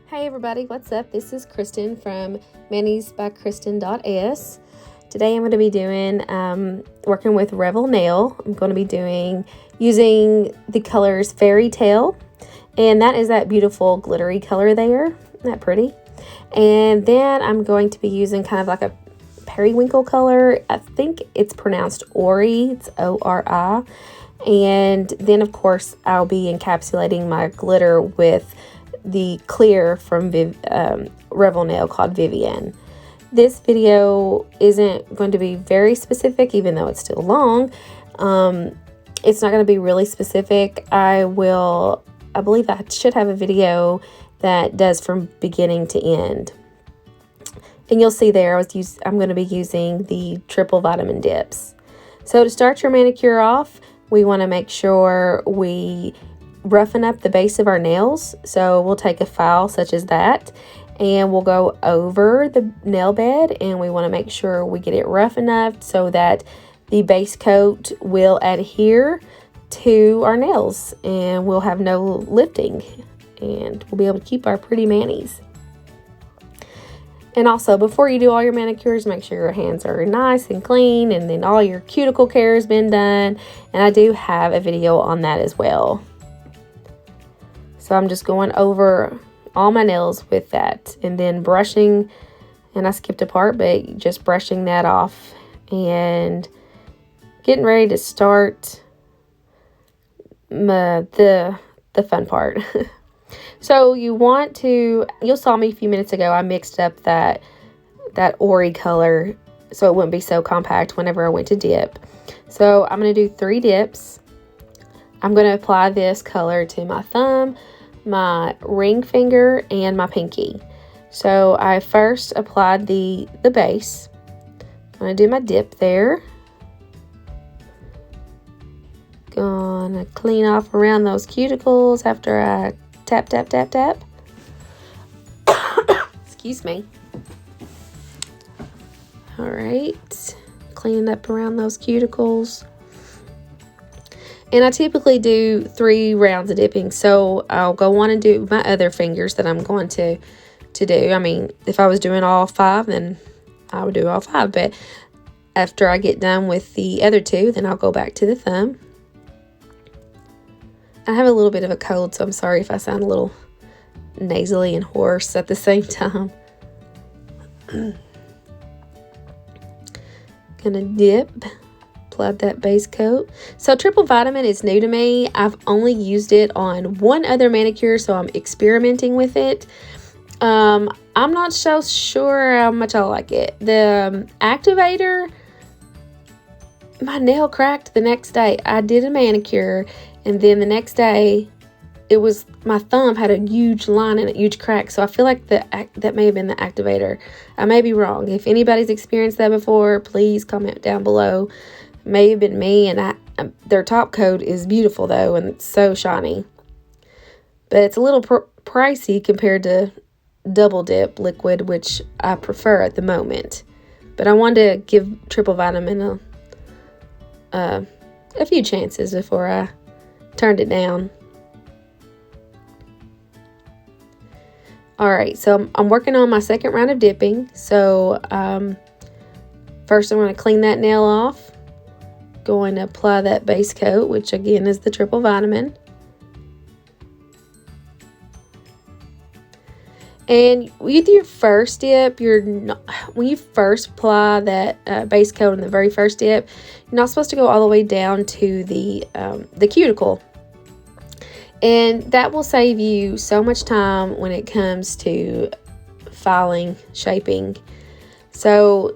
Hey everybody, what's up? This is Kristen from manisbykristen.s. Today I'm going to be doing, working with Revel nail. I'm going to be using the colors Fairytale, and that is that beautiful glittery color there. Isn't that pretty? And then I'm going to be using kind of like a periwinkle color. I think it's pronounced Ori. It's O-R-I. And then of course I'll be encapsulating my glitter with the clear from Revel nail called Vivian. This video isn't going to be very specific, even though it's still long. It's not going to be really specific. I believe I should have a video that does from beginning to end. And you'll see there I'm going to be using the triple vitamin dips. So to start your manicure off, we want to make sure we roughen up the base of our nails. So we'll take a file such as that and we'll go over the nail bed, and we want to make sure we get it rough enough so that the base coat will adhere to our nails and we'll have no lifting and we'll be able to keep our pretty manis. And also, before you do all your manicures, make sure your hands are nice and clean, and then all your cuticle care has been done. And I do have a video on that as well. So I'm just going over all my nails with that, and then brushing, and I skipped a part, but just brushing that off and getting ready to start the fun part. So you'll saw me a few minutes ago, I mixed up that Ori color so it wouldn't be so compact whenever I went to dip. So I'm going to do 3 dips. I'm going to apply this color to my thumb, my ring finger, and my pinky. So I first applied the base. I'm going to do my dip there. Gonna clean off around those cuticles after I tap, tap, tap, tap. Excuse me. All right. Cleaning up around those cuticles. And I typically do 3 rounds of dipping. So I'll go on and do my other fingers that I'm going to do. I mean, if I was doing all 5, then I would do all 5. But after I get done with the other 2, then I'll go back to the thumb. I have a little bit of a cold, so I'm sorry if I sound a little nasally and hoarse at the same time. Gonna dip, apply that base coat. So triple vitamin is new to me. I've only used it on one other manicure, so I'm experimenting with it. I'm not so sure how much I like it. The activator, my nail cracked the next day. I did a manicure, and then the next day, my thumb had a huge line and a huge crack. So I feel like that may have been the activator. I may be wrong. If anybody's experienced that before, please comment down below. It may have been me, and their top coat is beautiful though, and it's so shiny. But it's a little pricey compared to double dip liquid, which I prefer at the moment. But I wanted to give triple vitamin a few chances before I turned it down. Alright, so I'm working on my second round of dipping. So first I'm going to clean that nail off. Going to apply that base coat, which again is the triple vitamin. And with your first dip, when you first apply that base coat in the very first dip, you're not supposed to go all the way down to the cuticle. And that will save you so much time when it comes to filing, shaping. So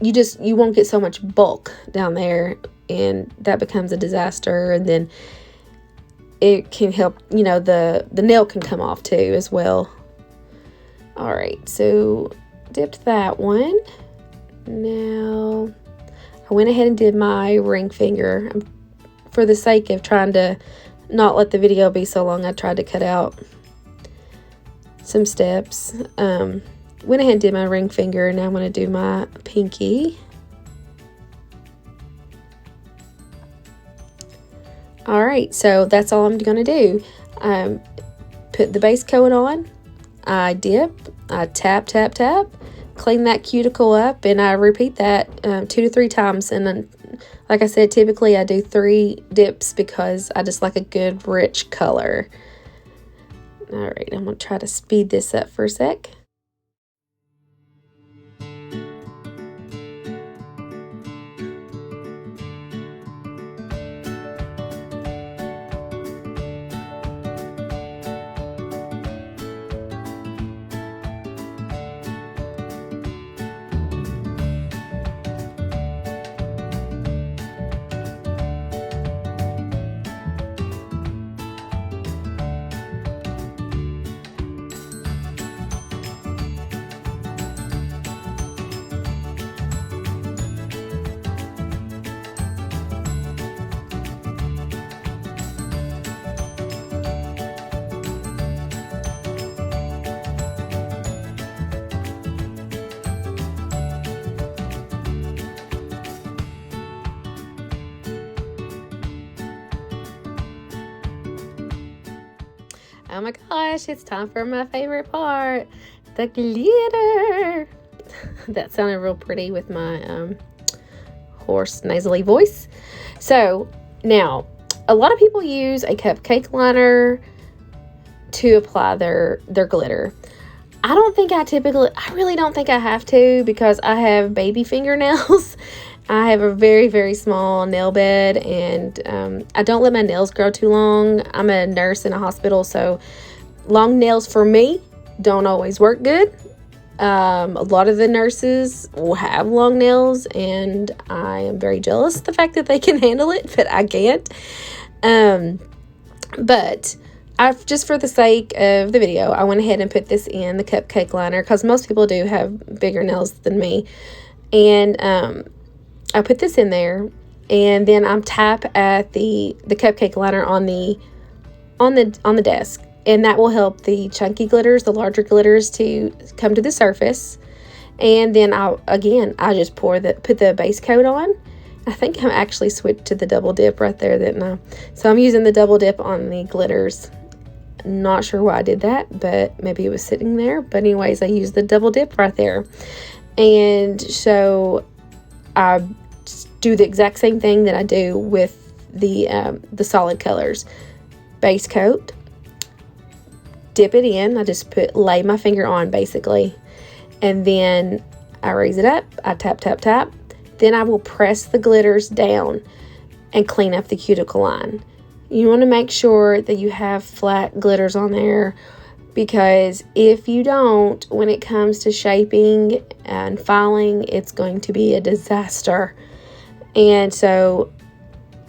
you won't get so much bulk down there, and that becomes a disaster. And then it can help, the nail can come off too as well. All right, so dipped that one. Now I went ahead and did my ring finger. For the sake of trying to not let the video be so long, I tried to cut out some steps. Went ahead and did my ring finger, and now I'm going to do my pinky. Alright, so that's all I'm going to do. put the base coat on, I dip, I tap, tap, tap, clean that cuticle up, and I repeat that 2 to 3 times. And then, like I said, typically I do 3 dips because I just like a good rich color. All right, I'm going to try to speed this up for a sec. Oh my gosh, it's time for my favorite part, the glitter. That sounded real pretty with my hoarse, nasally voice. So now, a lot of people use a cupcake liner to apply their glitter. I really don't think I have to, because I have baby fingernails. I have a very, very small nail bed, and I don't let my nails grow too long. I'm a nurse in a hospital, so long nails for me don't always work good. A lot of the nurses will have long nails, and I am very jealous of the fact that they can handle it, but I can't. But just for the sake of the video, I went ahead and put this in the cupcake liner, because most people do have bigger nails than me. And I put this in there, and then I'm tap at the cupcake liner on the desk, and that will help the chunky glitters, the larger glitters, to come to the surface. And then I just put the base coat on. I think I'm actually switched to the double dip right there, didn't I? So I'm using the double dip on the glitters. Not sure why I did that, but maybe it was sitting there. But anyways, I used the double dip right there. And so I do the exact same thing that I do with the solid colors. Base coat, dip it in. I just lay my finger on, basically. And then I raise it up. I tap, tap, tap. Then I will press the glitters down and clean up the cuticle line. You want to make sure that you have flat glitters on there, because if you don't, when it comes to shaping and filing, it's going to be a disaster. And so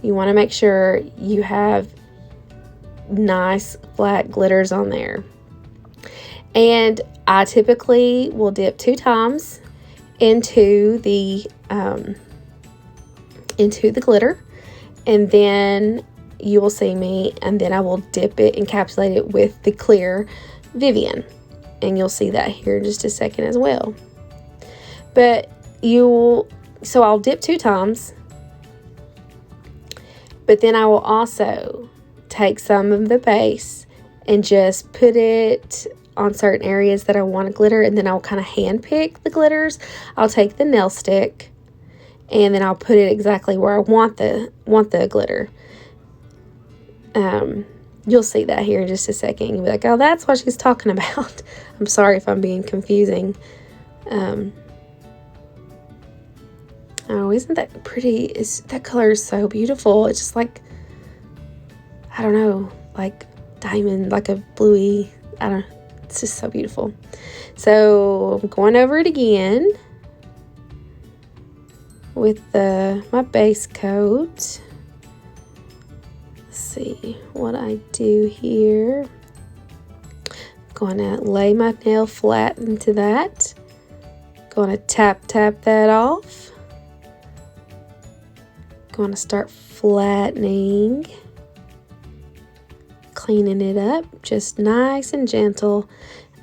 you want to make sure you have nice flat glitters on there. And I typically will dip 2 times into the glitter, and then you will see me, and then I will dip it, encapsulate it with the clear Vivian, and you'll see that here in just a second as well. So I'll dip 2 times, but then I will also take some of the base and just put it on certain areas that I want to glitter, and then I'll kind of hand pick the glitters. I'll take the nail stick, and then I'll put it exactly where I want the glitter. You'll see that here in just a second. You'll be like, oh, that's what she's talking about. I'm sorry if I'm being confusing. Oh, isn't that pretty? That color is so beautiful. It's just like, I don't know, like diamond, like a bluey, I don't know. It's just so beautiful. So I'm going over it again with my base coat. Let's see what I do here. I'm going to lay my nail flat into that. Going to tap that off. Going to start flattening, cleaning it up, just nice and gentle.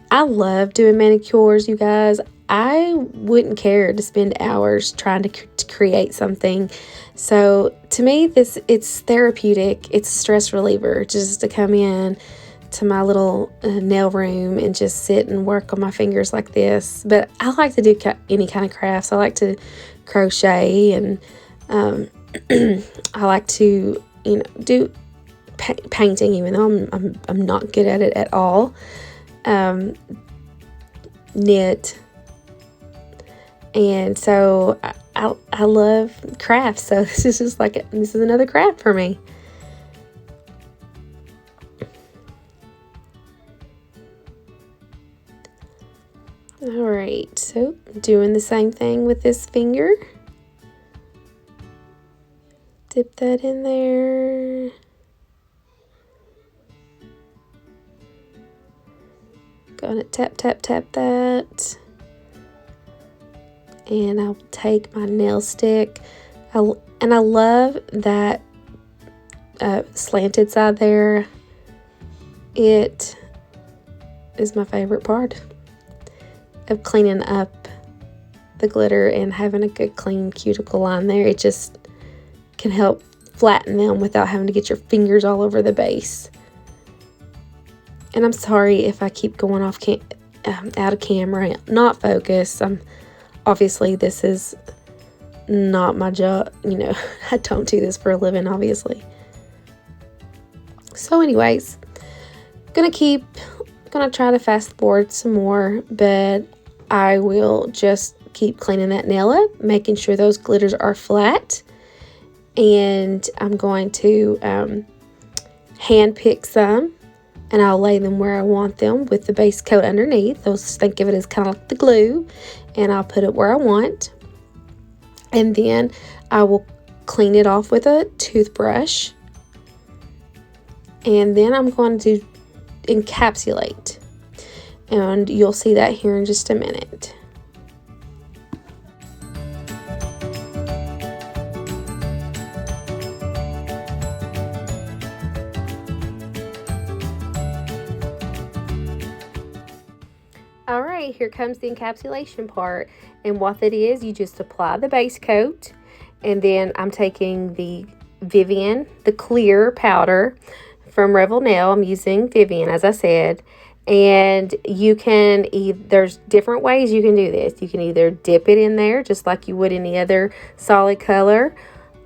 I love doing manicures, you guys. I wouldn't care to spend hours trying to create something. So to me, it's therapeutic. It's a stress reliever just to come in, to my little nail room and just sit and work on my fingers like this. But I like to do any kind of crafts. I like to crochet, and I like to, you know, do painting, even though I'm not good at it at all. Knit, and so I love crafts. So this is just like this is another craft for me. All right, so doing the same thing with this finger. Dip that in there. Gonna tap, tap, tap that. And I'll take my nail stick. And I love that slanted side there. It is my favorite part of cleaning up the glitter and having a good clean cuticle line there. It just can help flatten them without having to get your fingers all over the base. And I'm sorry if I keep going off out of camera, not focused. Obviously this is not my job, you know. I don't do this for a living, obviously. So anyways, gonna try to fast forward some more, but I will just keep cleaning that nail up, making sure those glitters are flat. And I'm going to hand pick some, and I'll lay them where I want them with the base coat underneath. Think of it as kind of like the glue, and I'll put it where I want. And then I will clean it off with a toothbrush. And then I'm going to encapsulate. And you'll see that here in just a minute. All right, here comes the encapsulation part. And what that is, you just apply the base coat. And then I'm taking the Vivian, the clear powder from Revel Nail. I'm using Vivian, as I said. And you can there's different ways you can do this. You can either dip it in there just like you would any other solid color,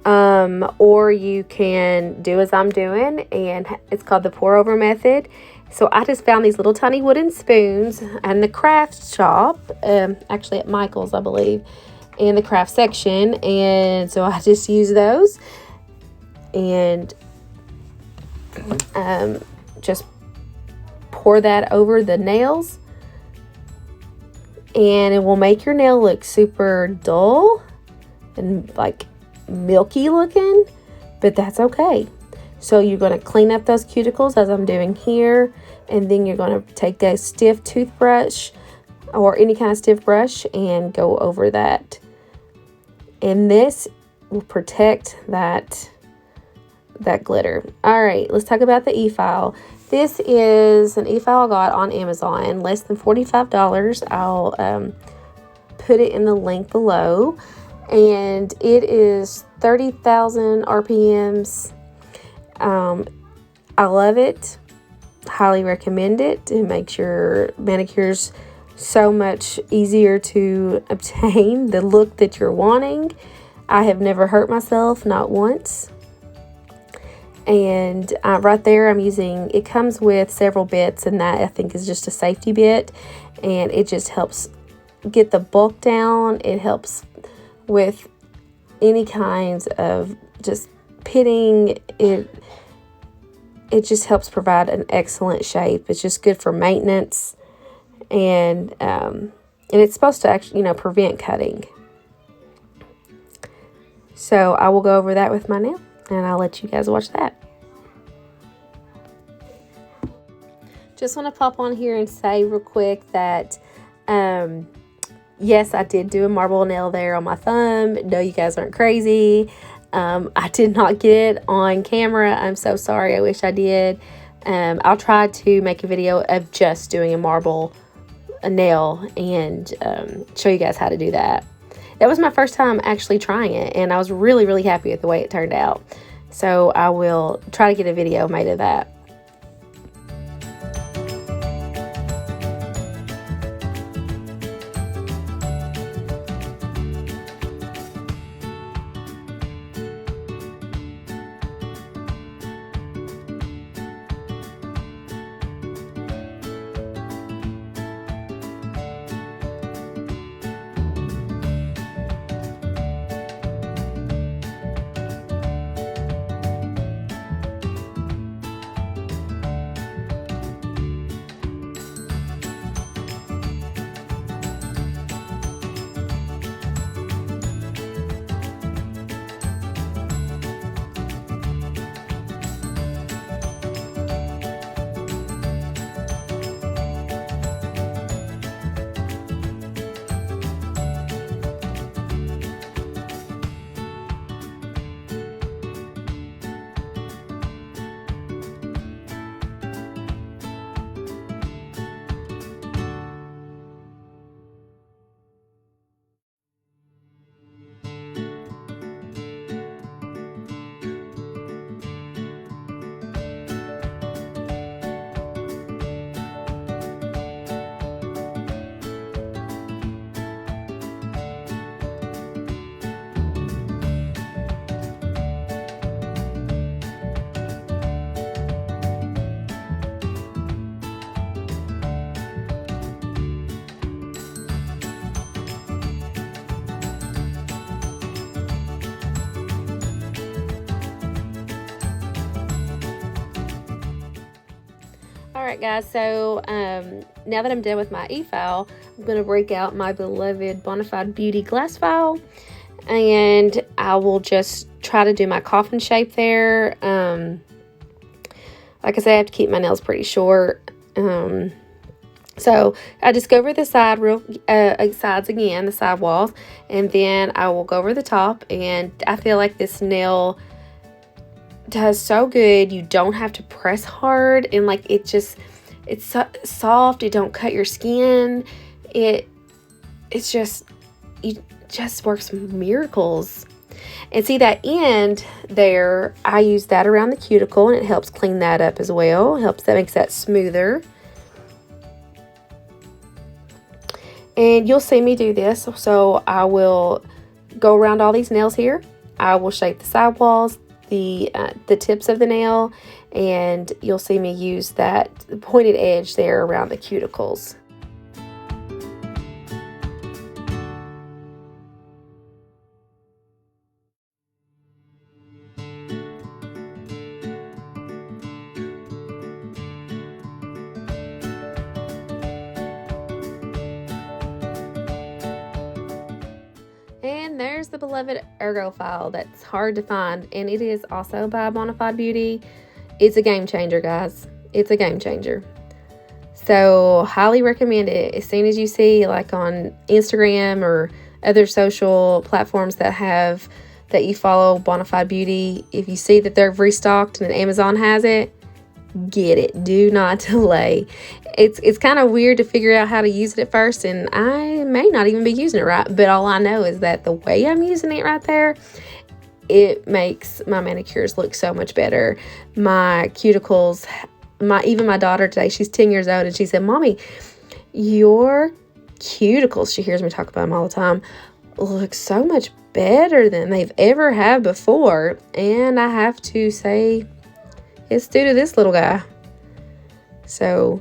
or you can do as I'm doing, and it's called the pour over method. So I just found these little tiny wooden spoons in the craft shop, actually at Michael's, I believe, in the craft section. And so I just use those and just pour that over the nails, and it will make your nail look super dull and like milky looking, but that's okay. So you're going to clean up those cuticles as I'm doing here, and then you're going to take a stiff toothbrush or any kind of stiff brush and go over that, and this will protect that glitter. All right, let's talk about the Efile. This is an Efile I got on Amazon, less than $45. I'll put it in the link below, and it is 30,000 RPMs. I love it. Highly recommend it. It makes your manicures so much easier to obtain the look that you're wanting. I have never hurt myself, not once. And right there I'm using, it comes with several bits, and that I think is just a safety bit, and it just helps get the bulk down. It helps with any kinds of just pitting. It just helps provide an excellent shape. It's just good for maintenance, and it's supposed to actually, prevent cutting. So I will go over that with my nail, and I'll let you guys watch that. Just want to pop on here and say real quick that yes, I did do a marble nail there on my thumb. No, you guys aren't crazy. I did not get it on camera. I'm so sorry. I wish I did. I'll try to make a video of just doing a nail and show you guys how to do that. That was my first time actually trying it, and I was really, really happy with the way it turned out. So I will try to get a video made of that. Alright guys, so now that I'm done with my e-file, I'm going to break out my beloved Bonafide Beauty glass file, and I will just try to do my coffin shape there. Like I said, I have to keep my nails pretty short. So I just go over the sides again, the side walls, and then I will go over the top, and I feel like this nail does so good. You don't have to press hard, and like it's so soft. It don't cut your skin. It just works miracles. And see that end there, I use that around the cuticle, and it helps clean that up as well. Makes that smoother. And you'll see me do this. So I will go around all these nails here. I will shape the side walls, the tips of the nail, and you'll see me use that pointed edge there around the cuticles. And there's the beloved Ergo file that's hard to find, and it is also by Bonafide Beauty. It's a game changer, guys. It's a game changer. So highly recommend it. As soon as you see, like on Instagram or other social platforms that you follow Bonafide Beauty, if you see that they're restocked and Amazon has it, get it. Do not delay. It's kind of weird to figure out how to use it at first, and I may not even be using it right, but all I know is that the way I'm using it right there, it makes my manicures look so much better. My cuticles, even my daughter today, she's 10 years old, and she said, "Mommy, your cuticles," she hears me talk about them all the time, "look so much better than they've ever had before." And I have to say, it's due to this little guy. So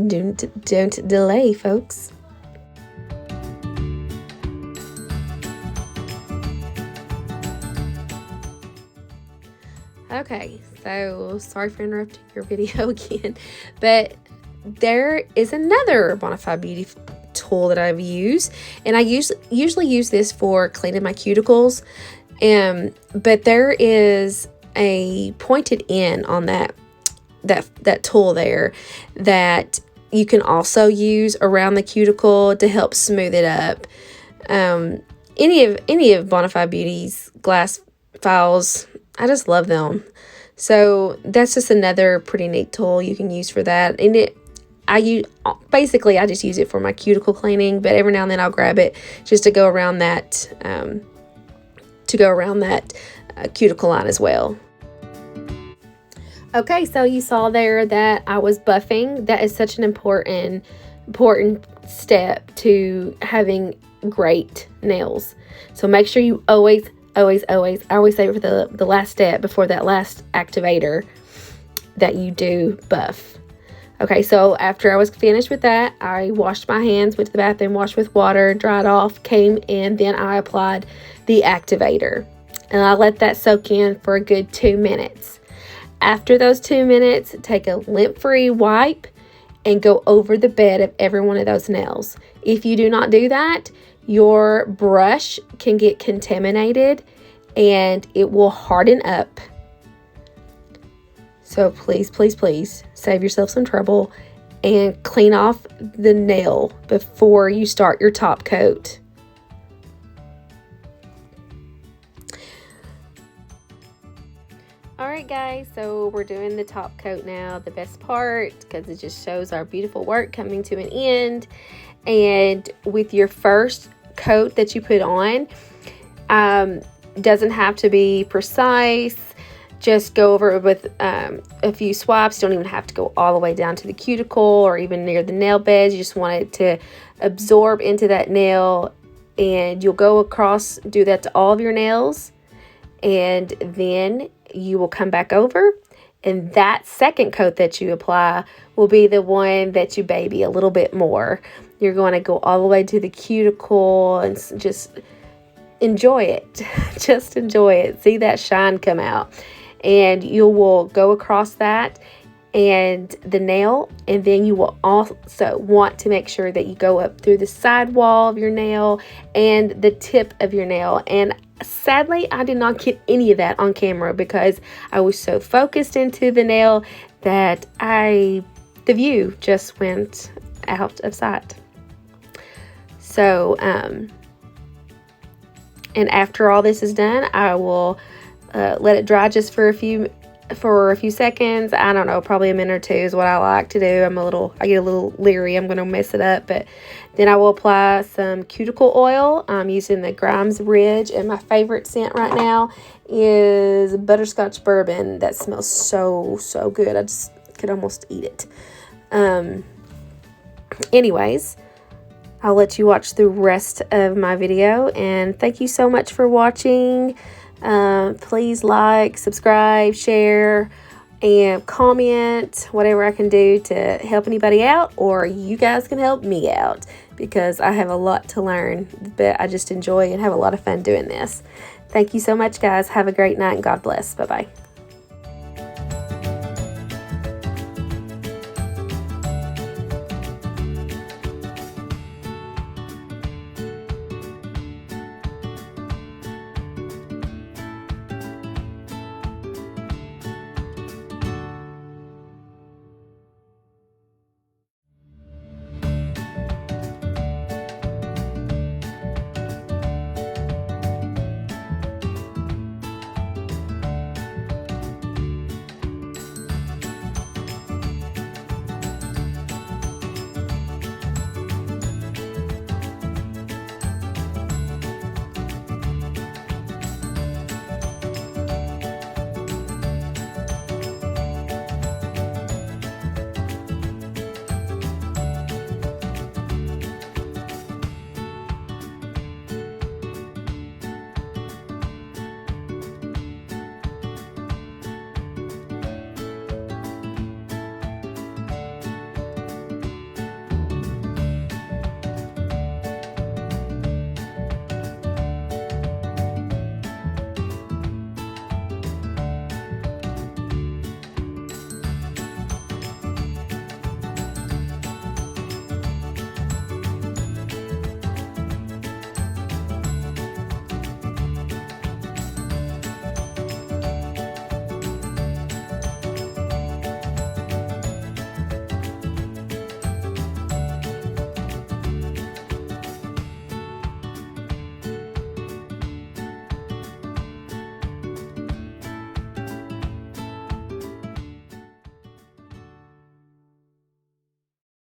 don't delay, folks. Okay, so sorry for interrupting your video again, but there is another Bonafide Beauty tool that I've used, and I usually use this for cleaning my cuticles, but there is a pointed end on that tool there that you can also use around the cuticle to help smooth it up. Any of Bonafide Beauty's glass files, I just love them. So that's just another pretty neat tool you can use for that. And I just use it for my cuticle cleaning, but every now and then I'll grab it just to go around that cuticle line as well. Okay, so you saw there that I was buffing. That is such an important step to having great nails. So make sure you always save it for the last step before that last activator that you do buff. Okay, so after I was finished with that, I washed my hands, went to the bathroom, washed with water, dried off, came in, then I applied the activator. And I let that soak in for a good 2 minutes. After those 2 minutes, take a lint-free wipe and go over the bed of every one of those nails. If you do not do that, your brush can get contaminated and it will harden up. So please, please, please save yourself some trouble and clean off the nail before you start your top coat. Alright guys, so we're doing the top coat now, the best part, because it just shows our beautiful work coming to an end. And with your first coat that you put on, doesn't have to be precise. Just go over it with a few swipes. Don't even have to go all the way down to the cuticle or even near the nail beds. You just want it to absorb into that nail, and you'll go across, do that to all of your nails, and then you will come back over, and that second coat that you apply will be the one that you baby a little bit more. You're going to go all the way to the cuticle and just enjoy it. Just enjoy it. See that shine come out. And you will go across that, and the nail, and then you will also want to make sure that you go up through the side wall of your nail and the tip of your nail. And sadly, I did not get any of that on camera because I was so focused into the nail that the view just went out of sight. So, and after all this is done, I will let it dry just for a few seconds. I don't know, probably a minute or two is what I like to do. I get a little leery. I'm going to mess it up, but then I will apply some cuticle oil. I'm using the Grimes Ridge, and my favorite scent right now is butterscotch bourbon. That smells so good. I just could almost eat it. Anyways, I'll let you watch the rest of my video, and thank you so much for watching. Please like, subscribe, share, and comment, whatever I can do to help anybody out, or you guys can help me out, because I have a lot to learn, but I just enjoy and have a lot of fun doing this. Thank you so much, guys. Have a great night, and God bless. Bye-bye.